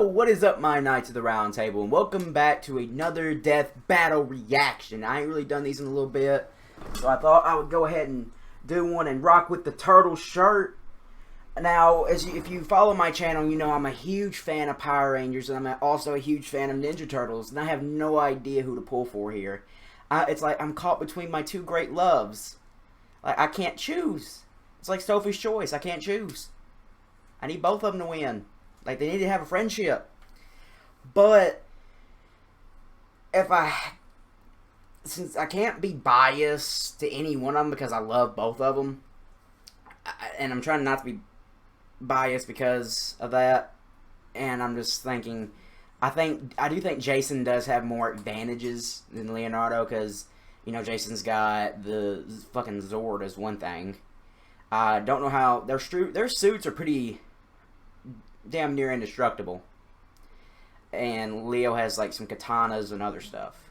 what is up, my Knights of the Round Table, and welcome back to another Death Battle reaction. I ain't really done these in a little bit, so I thought I would go ahead and do one and rock with the turtle shirt. Now, if you follow my channel, you know I'm a huge fan of Power Rangers, and I'm also a huge fan of Ninja Turtles, and I have no idea who to pull for here. It's like I'm caught between my two great loves. Like, I can't choose. It's like Sophie's Choice. I can't choose. I need both of them to win. Like, they need to have a friendship. But since I can't be biased to any one of them because I love both of them, and I'm trying not to be biased because of that, and I'm just thinking, I do think Jason does have more advantages than Leonardo because, you know, Jason's got the fucking Zord as one thing. I don't know how their suits are pretty damn near indestructible, and Leo has like some katanas and other stuff.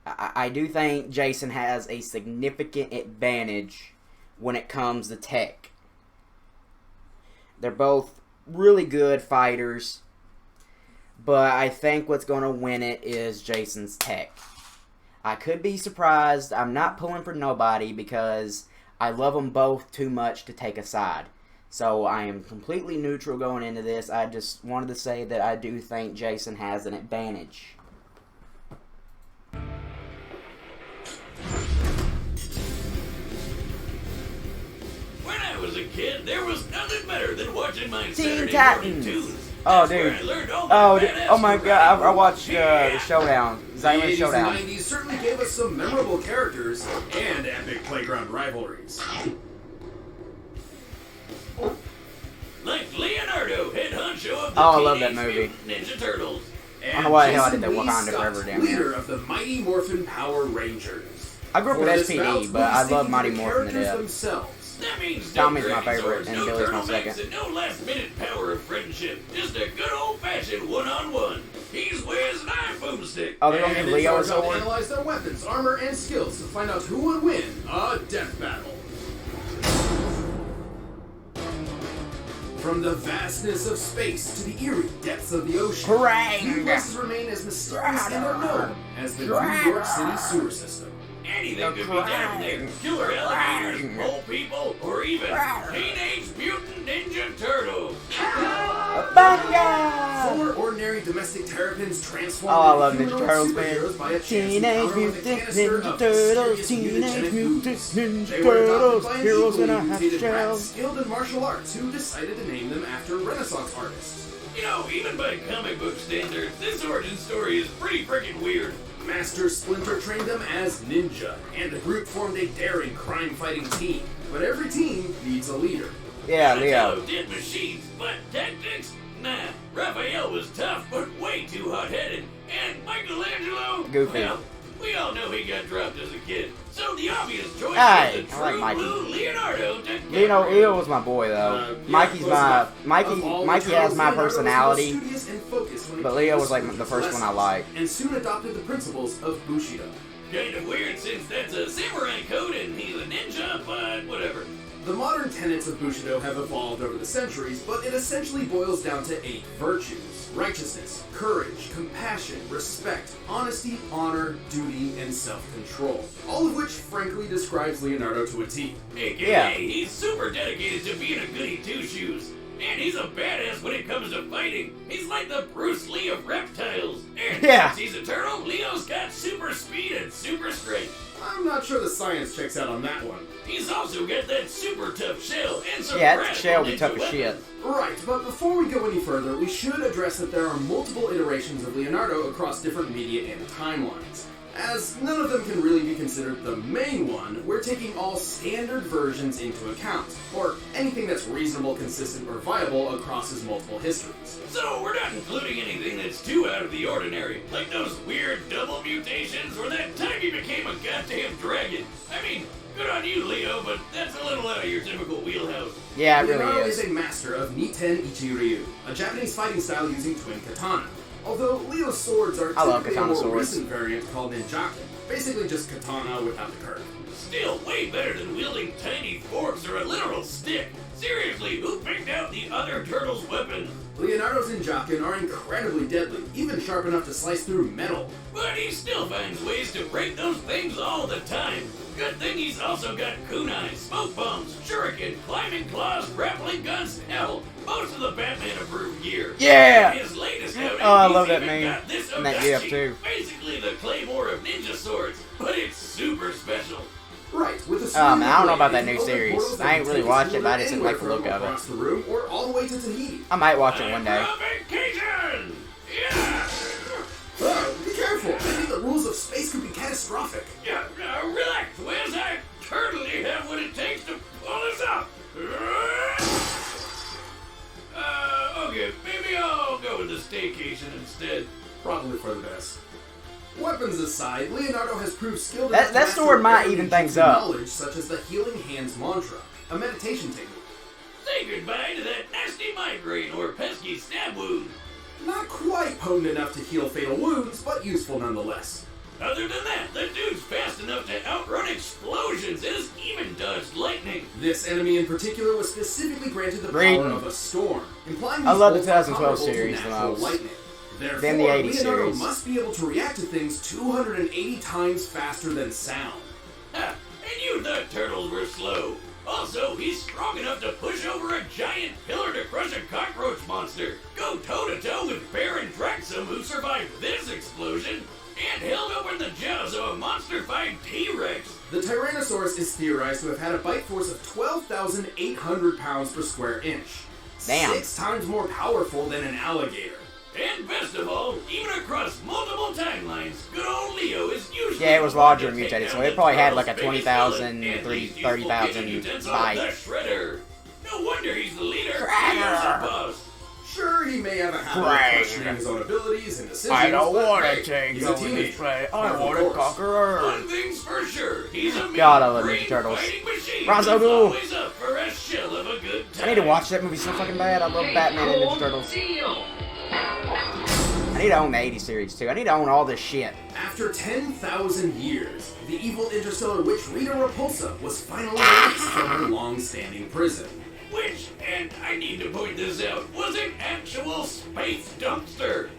I do think Jason has a significant advantage when it comes to tech. They're both really good fighters, but I think what's going to win it is Jason's tech. I could be surprised. I'm not pulling for nobody because I love them both too much to take a side. So I am completely neutral going into this. I just wanted to say that I do think Jason has an advantage. When I was a kid, there was nothing better than watching my Teen Saturday Titans. morning tunes. Oh, That's where dude. I learned all Oh my god. I watched the Showdown. The Xylem 80s Showdown. and 90s certainly gave us some memorable characters and epic playground rivalries. Like Leonardo, head honcho of the Oh, I love that Teenage movie. Mutant Ninja Turtles. I don't know why the hell I Jason did that Lee Wakanda Scott, Forever damn near. leader of the Mighty Morphin Power Rangers. I grew up For with this bout, SPD, but I we'll be love sticking Mighty to the Morphin to characters death. themselves. That means Tommy's no my gravy favorite, swords, and no Billy's my turtlenecks, second. and no last-minute power of friendship. Just a good old-fashioned one-on-one. He's Wiz and I'm Boomstick. Oh, they're gonna And give it's Leo our a job to sword? analyze their weapons, armor, and skills to find out who would win a death battle. From the vastness of space to the eerie depths of the ocean, few places remain as mysterious and unknown as the New York City sewer system. Anything could be down there. Killer alligators, mole people, or even Teenage Mutant Ninja Turtles. Bunga! 4 ordinary domestic terrapins transformed Oh, I love into Ninja humanoid Turtles, superheroes man. by a chance Teenage encounter with a Mutant canister Ninja of Turtles, mysterious Teenage mutagenic Mutant foods. Ninja They were adopted Turtles, by an heroes in equally a half mutated rat shell. skilled in martial arts who decided to name them after Renaissance artists. You know, even by comic book standards, this origin story is pretty freaking weird. Master Splinter trained them as ninja, and the group formed a daring crime-fighting team. But every team needs a leader. Yeah, Donatello Leo. did machines, but tactics? Nah. Raphael was tough, but way too hot-headed. And Michelangelo? Goofy. Well, we all know he got dropped as a kid. So the obvious choice Hey, was the I like true Mikey. blue Leonardo to Leo was my boy though. Yeah, Mikey's close my enough. Mikey. Of all the Mikey has turtles, my Leonardo was the most personality, studious and focused when it but came Leo to was like school the first one I lessons, liked. and soon adopted the principles of Bushido. Kind of weird since that's a samurai code and he's a ninja, but whatever. The modern tenets of Bushido have evolved over the centuries, but it essentially boils down to 8 virtues: righteousness, courage, compassion, respect, honesty, honor, duty, and self-control. All of which, frankly, describes Leonardo to a T. AKA, Yeah. he's super dedicated to being a goody two-shoes. And he's a badass when it comes to fighting. He's like the Bruce Lee of reptiles. And Yeah. since he's a turtle, Leo's got super speed and super strength. I'm not sure the science checks out on that one. He's also got that super tough shell and some Yeah, that radical shell be ninja tough as weapons. shit. Right, but before we go any further, we should address that there are multiple iterations of Leonardo across different media and timelines. As none of them can really be considered the main one, we're taking all standard versions into account, or anything that's reasonable, consistent, or viable across his multiple histories. So we're not including anything that's too out of the ordinary, like those weird double mutations or that time he became a goddamn dragon. I mean, good on you, Leo, but that's a little out of your typical wheelhouse. Yeah, it Leonardo really is is. a master of Niten Ichiryu, a Japanese fighting style using twin katana. Although Leo's swords are I love typically a katana more swords. recent variant called ninjaku, basically just katana without the curve. Still way better than wielding tiny forks or a literal stick. Seriously, who picked out the other turtle's weapon? Leonardo's Injakin are incredibly deadly, even sharp enough to slice through metal. But he still finds ways to break those things all the time. Good thing he's also got kunai, smoke bombs, shuriken, climbing claws, grappling guns, hell, most of the Batman-approved gear. Yeah! And his latest outing, Oh, I love he's that even meme. got this And that Odachi, GIF too. basically the Claymore of ninja swords, but it's super special. Right, with the I don't know about blade, that new you can open series. portals that I ain't can really take watched you it, but I just anywhere like the look from of it. across the room or all the way to Tahiti. I might watch it one day. I'm on vacation! Yeah! Be careful! I think the rules of space could be catastrophic. Yeah, relax, Wiz. I certainly have what it takes to pull this up. Okay, maybe I'll go with the staycation instead. Probably for the best. Weapons aside, Leonardo has proved skilled That- enough to that master sword might very even things ancient up. knowledge such as the Healing Hands mantra, a meditation technique. Say goodbye to that nasty migraine or pesky stab wound. Not quite potent enough to heal fatal wounds, but useful nonetheless. Other than that, the dude's fast enough to outrun explosions and has even dodged lightning. This enemy in particular was specifically granted the Reading. power of a storm, implying I these love the bolts are 2012 comparable to series the natural most. lightning. Therefore, Then the 80s Leonardo series. must be able to react to things 280 times faster than sound. Ha! And you thought turtles were slow. Also, he's strong enough to push over a giant pillar to crush a cockroach monster, go toe-to-toe with Baron Draxum, who survived this explosion, and held open the jaws of a monster-fied T-Rex. The Tyrannosaurus is theorized to have had a bite force of 12,800 pounds per square inch. Damn. 6 times more powerful than an alligator. And best of all, even across multiple timelines, good old Leo is usually Yeah, it was the one larger to and take mutated, down so it the probably had turtle's like a biggest 20,000, villain, and 30,000 these useful kitchen bite. utensils, the Shredder. No wonder he's the leader. Shredder. Leo's the boss. Sure, he may have a habit of Right. questioning his own abilities and decisions, I don't but want hey, to take he's a over teenager. this place. I Of want to course. conquer Earth. One thing's for sure, he's a God, I love mean, Ninja Turtles. brain-fighting machine Ronzo who's Ghoul. always up for a shell of a good time. I need to watch that movie so fucking bad. I love Batman and Ninja Turtles. I need to own the 80s series too. I need to own all this shit. After 10,000 years, the evil interstellar witch Rita Repulsa was finally released from her long-standing prison. Which, and I need to point this out, was an actual space dumpster.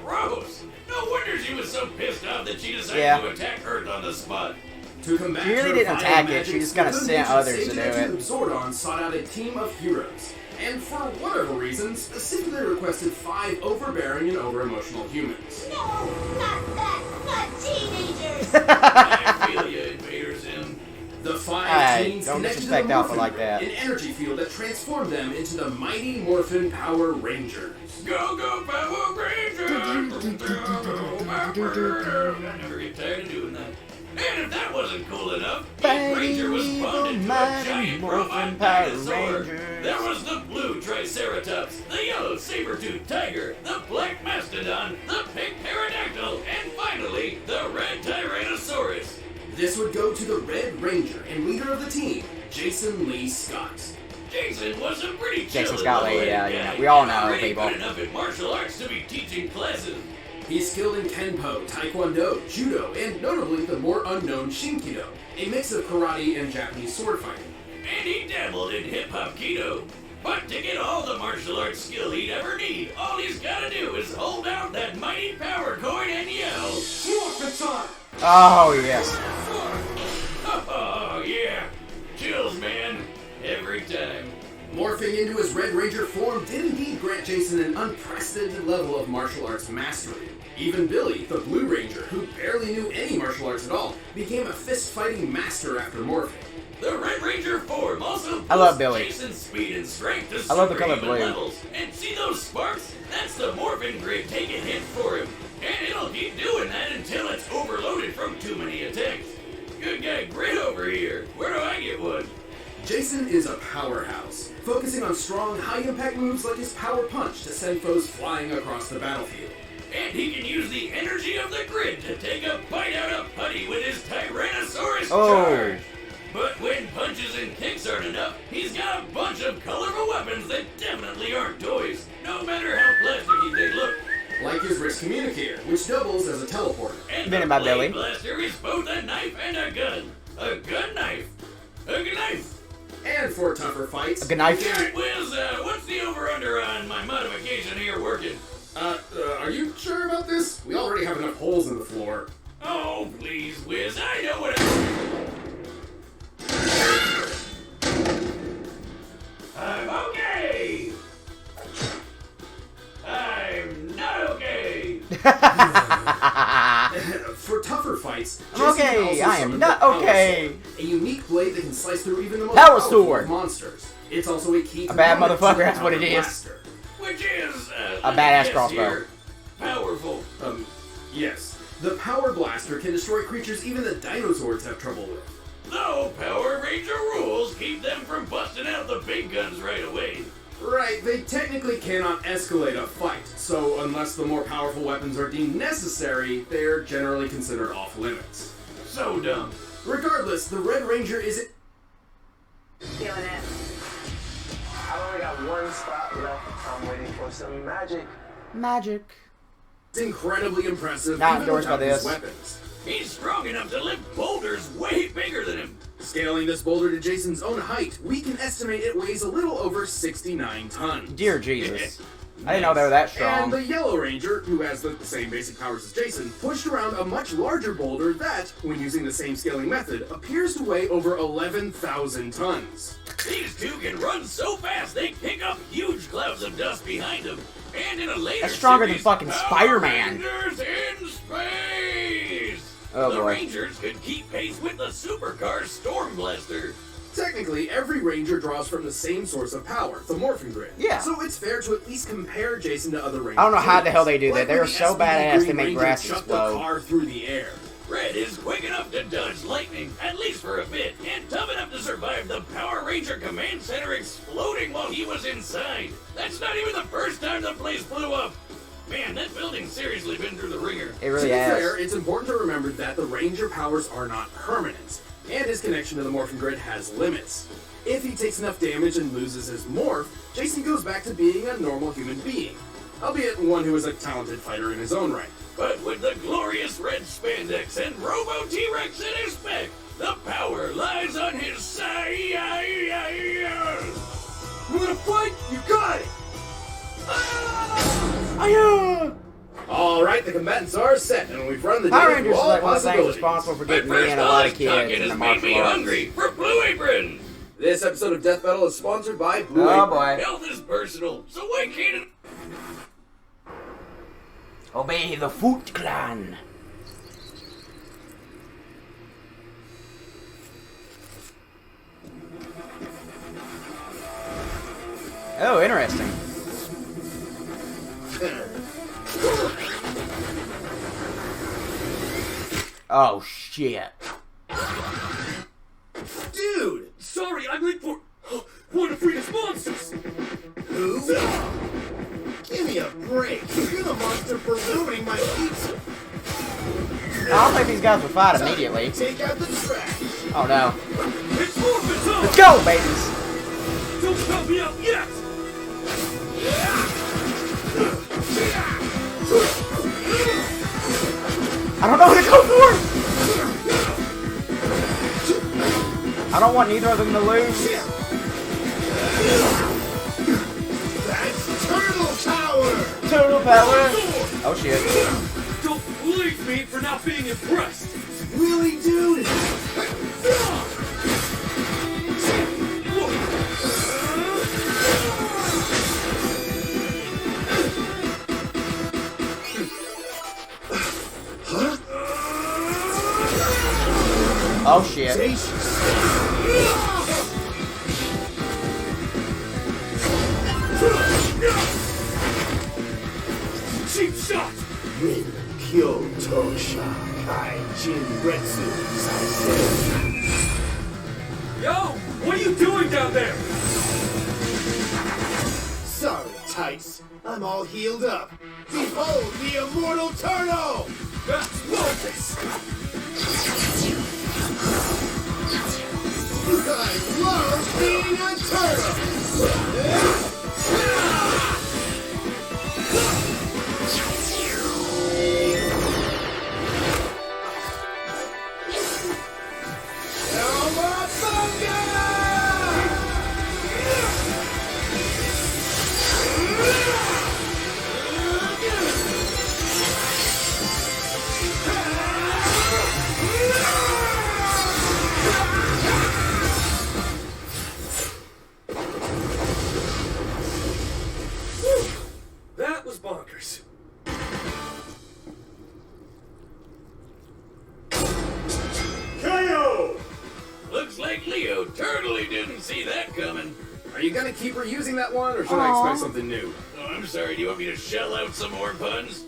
Gross. No wonder she was so pissed off that she decided Yeah. to attack Earth on the spot. To combat She really her didn't vile attack it, magic, she just kinda the sent nation's others to Sage do Agent it. Zordon sought out a team of heroes, and for whatever reason, specifically requested 5 overbearing and over-emotional humans. No, not that, not teenagers. I feel ya, Invader Zim. The 5 Hey, teens don't connected to the disrespect Alpha Morphin like Grid, that. an energy field that transformed them into the mighty Morphin Power Rangers. Go, go, Power Rangers! I never get tired of doing that. And if that wasn't cool enough, each Ranger was spawned into a giant robot dinosaur. There was the blue Triceratops, the yellow saber-toothed tiger, the black mastodon, the pink pterodactyl, and finally, the red Tyrannosaurus. This would go to the Red Ranger and leader of the team, Jason Lee Scott. Jason was a pretty chill Jason and Scott Lee, level-headed yeah, guy, we all and know already people. good enough in martial arts to be teaching classes. He's skilled in Kenpo, Taekwondo, Judo, and notably the more unknown Shinkido, a mix of karate and Japanese sword fighting. And he dabbled in hip-hop keto. But to get all the martial arts skill he'd ever need, all he's gotta do is hold out that mighty power coin and yell, "Morphin'!" Oh, yes. Oh, yeah. Chills, man. Every time. Morphing into his Red Ranger form did indeed grant Jason an unprecedented level of martial arts mastery. Even Billy, the Blue Ranger, who barely knew any martial arts at all, became a fist-fighting master after morphing. The Red Ranger form also I love boosts Billy. Jason's speed and strength to I love the color superhuman blue. levels. And see those sparks? That's the morphin grid taking hits for him. And it'll keep doing that until it's overloaded from too many attacks. Good guy grid over here. Where do I get one? Jason is a powerhouse, focusing on strong, high-impact moves like his Power Punch to send foes flying across the battlefield. And he can use the energy of the grid to take a bite out of Putty with his Tyrannosaurus Oh. charge. But when punches and kicks aren't enough, he's got a bunch of colorful weapons that definitely aren't toys, no matter how plasticky they look. Like his wrist communicator, which doubles as a teleporter. And Been the in my Blade belly. Blaster is both a knife and a gun. A gun knife. A knife. And And for tougher fights... A good knife. Alright, Wiz, what's the over-under on my modification here working? Are you sure about this? We already have enough holes in the floor. Oh, please, Wiz, I know what I'm okay! I'm not okay! For tougher fights, I'm Jason okay. can also I am summon not the Power okay. Sword, a unique blade that can slice through even the most Power powerful sword. of monsters. It's also a key A bad component motherfucker, to the that's what Power it is. Blaster. Which is, A badass crossbow. Powerful. Yes. The Power Blaster can destroy creatures even the dinosaurs have trouble with. Though Power Ranger rules keep them from busting out the big guns right away. Right, they technically cannot escalate a fight, so unless the more powerful weapons are deemed necessary, they're generally considered off limits. So dumb. Regardless, the Red Ranger is... Feeling it. I've only got one spot left. I'm waiting for some magic. Magic. incredibly impressive Not even endorsed without by his this. weapons. He's strong enough to lift boulders way bigger than him. Scaling this boulder to Jason's own height, we can estimate it weighs a little over 69 tons. Dear Jesus. I didn't know they were that strong. And the Yellow Ranger, who has the same basic powers as Jason, pushed around a much larger boulder that, when using the same scaling method, appears to weigh over 11,000 tons. These two can run so fast they kick up huge clouds of dust behind them. And in a later That's stronger than series, fucking Power Spider-Man. Rangers in space! Oh, the boy. Rangers could keep pace with the supercar Storm Blaster. Technically, every Ranger draws from the same source of power, the Morphin Grid. Yeah. So it's fair to at least compare Jason to other Rangers. I don't know how the hell they do that. Like They're when the so SPD badass, they Green make Ranger grass chucked explode. the car through the air. Red is quick enough to dodge lightning, at least for a bit, and tough enough to survive the Power Ranger Command Center exploding while he was inside. That's not even the first time the place blew up. Man, that building's seriously been through the ringer. It To really be has. fair, it's important to remember that the Ranger powers are not permanent, and his connection to the Morphin Grid has limits. If he takes enough damage and loses his morph, Jason goes back to being a normal human being, albeit one who is a talented fighter in his own right. But with the glorious red spandex and Robo T-Rex in his back, the power lies on his side. You wanna fight? You got it! All right, the combatants are set, and we've run the Power data through Rangers is all like one of the things possibilities. responsible for But getting me first, and a all lot of this kids talking into has made martial me arts. hungry for Blue Apron. This episode of Death Battle is sponsored by Blue Oh Apron. boy. Health is personal, so why can't it? Obey the Foot Clan. Oh, interesting. Oh, shit. Dude, sorry, I'm late for one of Freedom's monsters. Who? Give me a break. You're the monster for ruining my pizza. I don't think these guys will fight immediately. Take out the trash. Oh, no. It's Morphin time! Let's go, babies! Don't stop me out yet! I don't know who to go for! I don't want neither of them to lose. That's Turtle Power. Total power! Oh, shit. Don't leave me for not being impressed! Really, dude? Oh, shit. Cheap shot! Rin Kyo Tosha Kai Jin Retsu Saisen. Yo! What are you doing down there? Sorry, Tights. I'm all healed up. Behold the immortal turtle! That's Lotus! I love being a turtle! bonkers. KO! Looks like Leo totally didn't see that coming. Are you gonna keep reusing that one, or should I expect something new? Oh, I'm sorry, do you want me to shell out some more puns?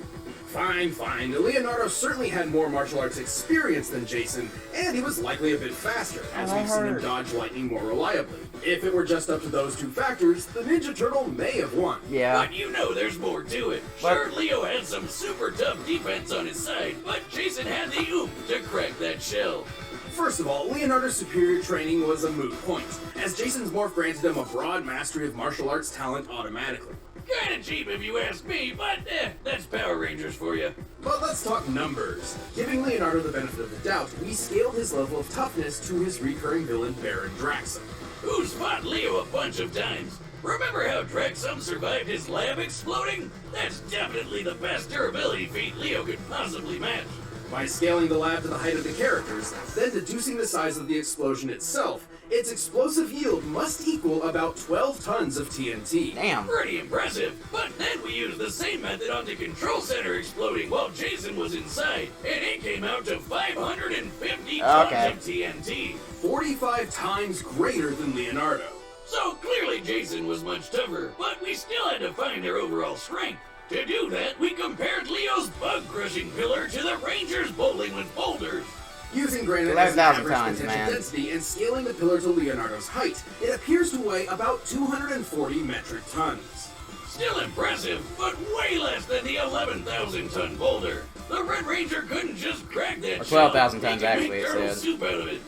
Fine, fine. Leonardo certainly had more martial arts experience than Jason, and he was likely a bit faster, as we've seen him dodge lightning more reliably. If it were just up to those two factors, the Ninja Turtle may have won. Yeah. But you know there's more to it. Sure, Leo had some super tough defense on his side, but Jason had the oomph to crack that shell. First of all, Leonardo's superior training was a moot point, as Jason's morph granted him a broad mastery of martial arts talent automatically. Kinda cheap if you ask me, but that's Power Rangers for you. But let's talk numbers. Giving Leonardo the benefit of the doubt, we scaled his level of toughness to his recurring villain Baron Draxum. Who's fought Leo a bunch of times? Remember how Draxum survived his lab exploding? That's definitely the best durability feat Leo could possibly match. By scaling the lab to the height of the characters, then deducing the size of the explosion itself, its explosive yield must equal about 12 tons of TNT. Damn. Pretty impressive. But then we used the same method on the control center exploding while Jason was inside, and it came out to 550 tons of TNT. 45 times greater than Leonardo. So clearly Jason was much tougher, but we still had to find their overall strength. To do that, we compared Leo's bug-crushing pillar to the Rangers bowling with boulders. Using granite as an average 11,000 tons, potential man. density and scaling the pillar to Leonardo's height, it appears to weigh about 240 metric tons. Still impressive, but way less than the 11,000-ton boulder. The Red Ranger couldn't just crack that Or 12,000 shell. tons, He could actually, make it turtle said. soup out of it.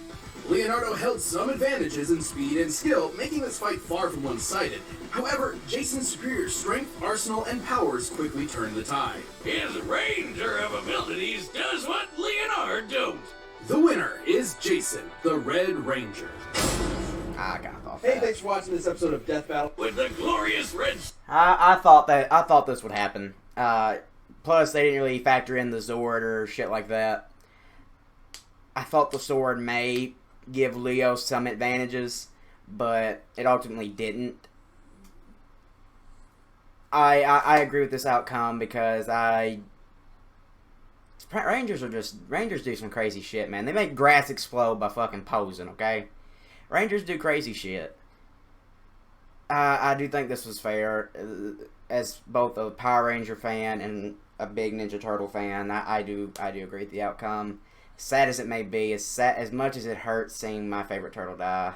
Leonardo held some advantages in speed and skill, making this fight far from one-sided. However, Jason's superior strength, arsenal, and powers quickly turned the tide. His Ranger of abilities does what Leonardo don't. The winner is Jason, the Red Ranger. I got off Hey, that. thanks for watching this episode of Death Battle. With the glorious red... I thought this would happen. Plus, they didn't really factor in the Zord or shit like that. I thought the sword may give Leo some advantages, but it ultimately didn't. I agree with this outcome because Rangers do some crazy shit, man. They make grass explode by fucking posing, okay? Rangers do crazy shit. I do think this was fair. As both a Power Ranger fan and a big Ninja Turtle fan, I do agree with the outcome. Sad as it may be, as much as it hurts seeing my favorite turtle die,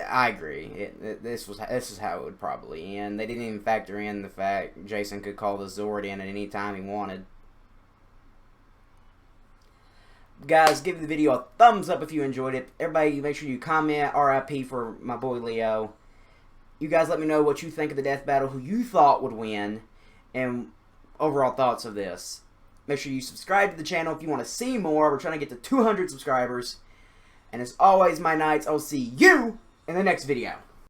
I agree. This is how it would probably end. They didn't even factor in the fact Jason could call the Zord in at any time he wanted. Guys, give the video a thumbs up if you enjoyed it. Everybody, make sure you comment RIP for my boy Leo. You guys let me know what you think of the death battle, who you thought would win, and overall thoughts of this. Make sure you subscribe to the channel if you want to see more. We're trying to get to 200 subscribers. And as always, my knights, I'll see you in the next video.